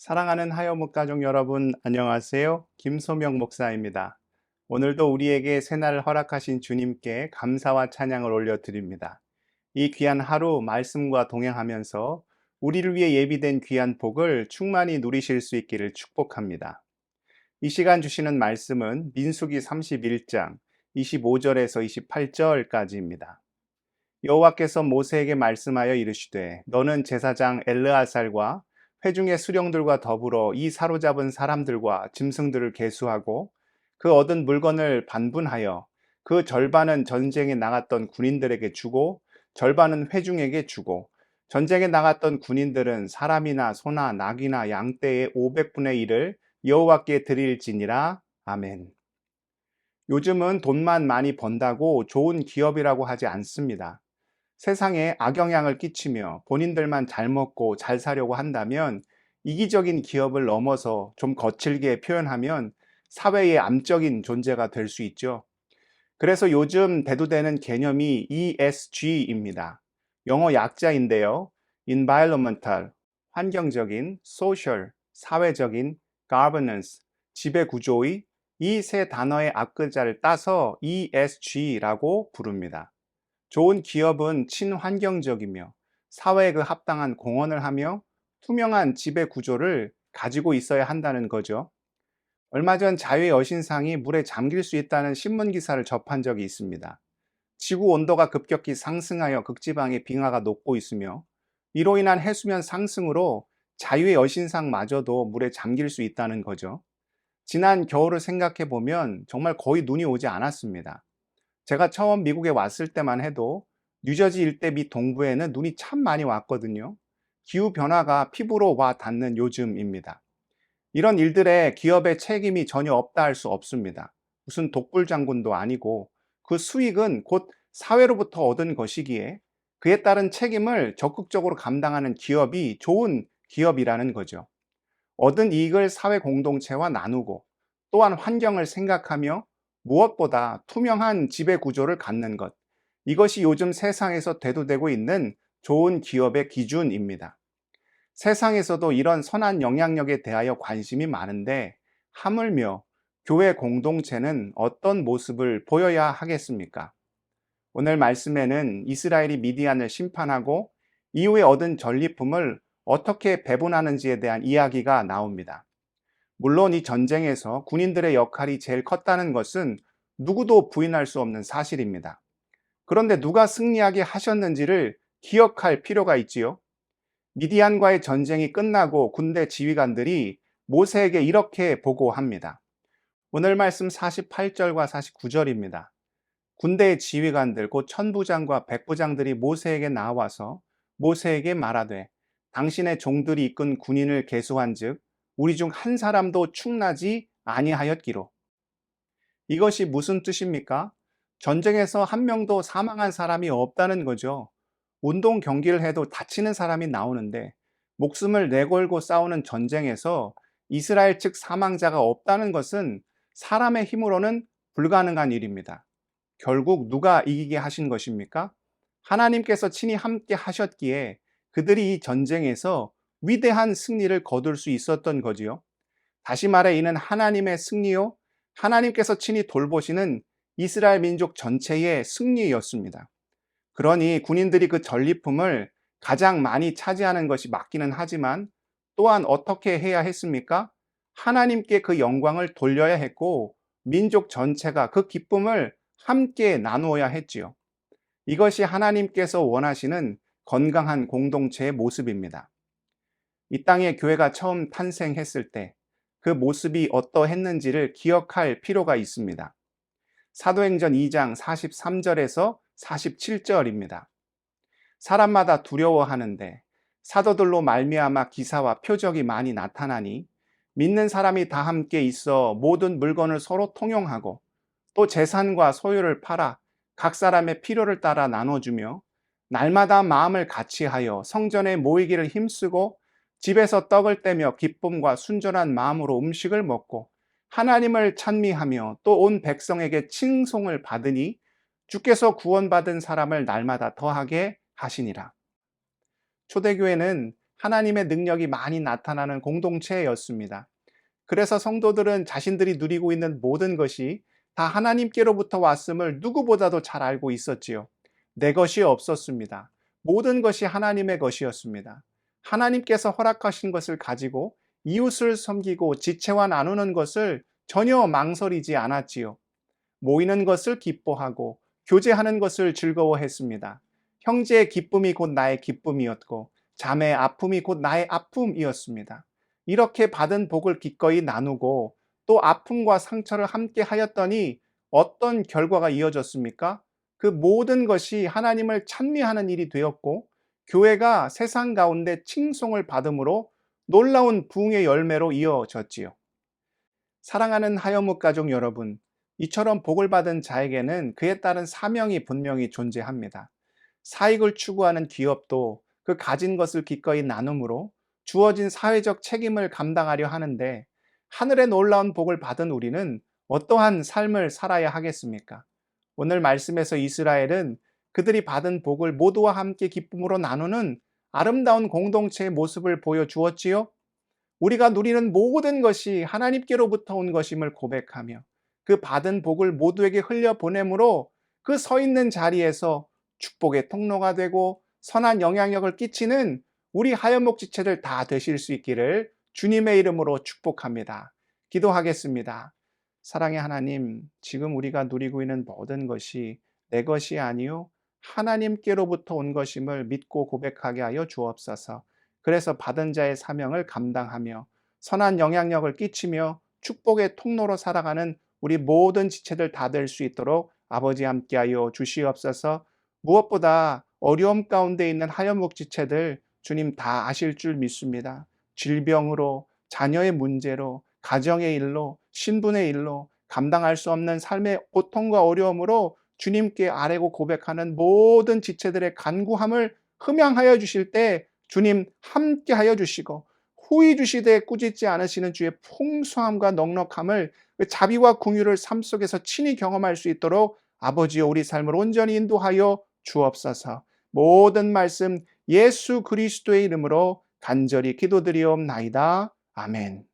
사랑하는 하여묵 가족 여러분, 안녕하세요. 김소명 목사입니다. 오늘도 우리에게 새날을 허락하신 주님께 감사와 찬양을 올려드립니다. 이 귀한 하루 말씀과 동행하면서 우리를 위해 예비된 귀한 복을 충만히 누리실 수 있기를 축복합니다. 이 시간 주시는 말씀은 민수기 31장 25절에서 28절까지입니다. 여호와께서 모세에게 말씀하여 이르시되 너는 제사장 엘르아살과 회중의 수령들과 더불어 이 사로잡은 사람들과 짐승들을 계수하고 그 얻은 물건을 반분하여 그 절반은 전쟁에 나갔던 군인들에게 주고 절반은 회중에게 주고 전쟁에 나갔던 군인들은 사람이나 소나 낙이나 양떼의 500분의 1을 여호와께 드릴지니라. 아멘. 요즘은 돈만 많이 번다고 좋은 기업이라고 하지 않습니다. 세상에 악영향을 끼치며 본인들만 잘 먹고 잘 사려고 한다면 이기적인 기업을 넘어서 좀 거칠게 표현하면 사회의 암적인 존재가 될 수 있죠. 그래서 요즘 대두되는 개념이 ESG입니다. 영어 약자인데요. Environmental, 환경적인, Social, 사회적인, Governance, 지배구조의 이 세 단어의 앞글자를 따서 ESG라고 부릅니다. 좋은 기업은 친환경적이며 사회에 그 합당한 공헌을 하며 투명한 지배 구조를 가지고 있어야 한다는 거죠. 얼마 전 자유의 여신상이 물에 잠길 수 있다는 신문 기사를 접한 적이 있습니다. 지구 온도가 급격히 상승하여 극지방의 빙하가 녹고 있으며 이로 인한 해수면 상승으로 자유의 여신상마저도 물에 잠길 수 있다는 거죠. 지난 겨울을 생각해 보면 정말 거의 눈이 오지 않았습니다. 제가 처음 미국에 왔을 때만 해도 뉴저지 일대 및 동부에는 눈이 참 많이 왔거든요. 기후 변화가 피부로 와 닿는 요즘입니다. 이런 일들에 기업의 책임이 전혀 없다 할 수 없습니다. 무슨 독불 장군도 아니고 그 수익은 곧 사회로부터 얻은 것이기에 그에 따른 책임을 적극적으로 감당하는 기업이 좋은 기업이라는 거죠. 얻은 이익을 사회 공동체와 나누고 또한 환경을 생각하며 무엇보다 투명한 지배 구조를 갖는 것. 이것이 요즘 세상에서 대두되고 있는 좋은 기업의 기준입니다. 세상에서도 이런 선한 영향력에 대하여 관심이 많은데 하물며 교회 공동체는 어떤 모습을 보여야 하겠습니까? 오늘 말씀에는 이스라엘이 미디안을 심판하고 이후에 얻은 전리품을 어떻게 배분하는지에 대한 이야기가 나옵니다. 물론 이 전쟁에서 군인들의 역할이 제일 컸다는 것은 누구도 부인할 수 없는 사실입니다. 그런데 누가 승리하게 하셨는지를 기억할 필요가 있지요. 미디안과의 전쟁이 끝나고 군대 지휘관들이 모세에게 이렇게 보고합니다. 오늘 말씀 48절과 49절입니다. 군대의 지휘관들 곧 천부장과 백부장들이 모세에게 나와서 모세에게 말하되 당신의 종들이 이끈 군인을 계수한즉 우리 중 한 사람도 충나지 아니하였기로. 이것이 무슨 뜻입니까? 전쟁에서 한 명도 사망한 사람이 없다는 거죠. 운동 경기를 해도 다치는 사람이 나오는데 목숨을 내걸고 싸우는 전쟁에서 이스라엘 측 사망자가 없다는 것은 사람의 힘으로는 불가능한 일입니다. 결국 누가 이기게 하신 것입니까? 하나님께서 친히 함께 하셨기에 그들이 이 전쟁에서 위대한 승리를 거둘 수 있었던 거지요. 다시 말해 이는 하나님의 승리요. 하나님께서 친히 돌보시는 이스라엘 민족 전체의 승리였습니다. 그러니 군인들이 그 전리품을 가장 많이 차지하는 것이 맞기는 하지만 또한 어떻게 해야 했습니까? 하나님께 그 영광을 돌려야 했고 민족 전체가 그 기쁨을 함께 나누어야 했지요. 이것이 하나님께서 원하시는 건강한 공동체의 모습입니다. 이 땅에 교회가 처음 탄생했을 때 그 모습이 어떠했는지를 기억할 필요가 있습니다. 사도행전 2장 43절에서 47절입니다. 사람마다 두려워하는데 사도들로 말미암아 기사와 표적이 많이 나타나니 믿는 사람이 다 함께 있어 모든 물건을 서로 통용하고 또 재산과 소유를 팔아 각 사람의 필요를 따라 나눠주며 날마다 마음을 같이하여 성전에 모이기를 힘쓰고 집에서 떡을 떼며 기쁨과 순전한 마음으로 음식을 먹고 하나님을 찬미하며 또 온 백성에게 칭송을 받으니 주께서 구원받은 사람을 날마다 더하게 하시니라. 초대교회는 하나님의 능력이 많이 나타나는 공동체였습니다. 그래서 성도들은 자신들이 누리고 있는 모든 것이 다 하나님께로부터 왔음을 누구보다도 잘 알고 있었지요. 내 것이 없었습니다. 모든 것이 하나님의 것이었습니다. 하나님께서 허락하신 것을 가지고 이웃을 섬기고 지체와 나누는 것을 전혀 망설이지 않았지요. 모이는 것을 기뻐하고 교제하는 것을 즐거워했습니다. 형제의 기쁨이 곧 나의 기쁨이었고 자매의 아픔이 곧 나의 아픔이었습니다. 이렇게 받은 복을 기꺼이 나누고 또 아픔과 상처를 함께 하였더니 어떤 결과가 이어졌습니까? 그 모든 것이 하나님을 찬미하는 일이 되었고 교회가 세상 가운데 칭송을 받음으로 놀라운 부흥의 열매로 이어졌지요. 사랑하는 하여묵 가족 여러분, 이처럼 복을 받은 자에게는 그에 따른 사명이 분명히 존재합니다. 사익을 추구하는 기업도 그 가진 것을 기꺼이 나눔으로 주어진 사회적 책임을 감당하려 하는데 하늘의 놀라운 복을 받은 우리는 어떠한 삶을 살아야 하겠습니까? 오늘 말씀에서 이스라엘은 그들이 받은 복을 모두와 함께 기쁨으로 나누는 아름다운 공동체의 모습을 보여주었지요. 우리가 누리는 모든 것이 하나님께로부터 온 것임을 고백하며 그 받은 복을 모두에게 흘려보내므로 그 서 있는 자리에서 축복의 통로가 되고 선한 영향력을 끼치는 우리 하연목 지체들 다 되실 수 있기를 주님의 이름으로 축복합니다. 기도하겠습니다. 사랑의 하나님, 지금 우리가 누리고 있는 모든 것이 내 것이 아니요 하나님께로부터 온 것임을 믿고 고백하게 하여 주옵소서. 그래서 받은 자의 사명을 감당하며 선한 영향력을 끼치며 축복의 통로로 살아가는 우리 모든 지체들 다 될 수 있도록 아버지 함께하여 주시옵소서. 무엇보다 어려움 가운데 있는 하연목 지체들 주님 다 아실 줄 믿습니다. 질병으로, 자녀의 문제로, 가정의 일로, 신분의 일로 감당할 수 없는 삶의 고통과 어려움으로 주님께 아뢰고 고백하는 모든 지체들의 간구함을 흠양하여 주실 때 주님 함께 하여 주시고 후히 주시되 꾸짖지 않으시는 주의 풍성함과 넉넉함을 그 자비와 긍휼을 삶 속에서 친히 경험할 수 있도록 아버지여 우리 삶을 온전히 인도하여 주옵소서. 모든 말씀 예수 그리스도의 이름으로 간절히 기도드리옵나이다. 아멘.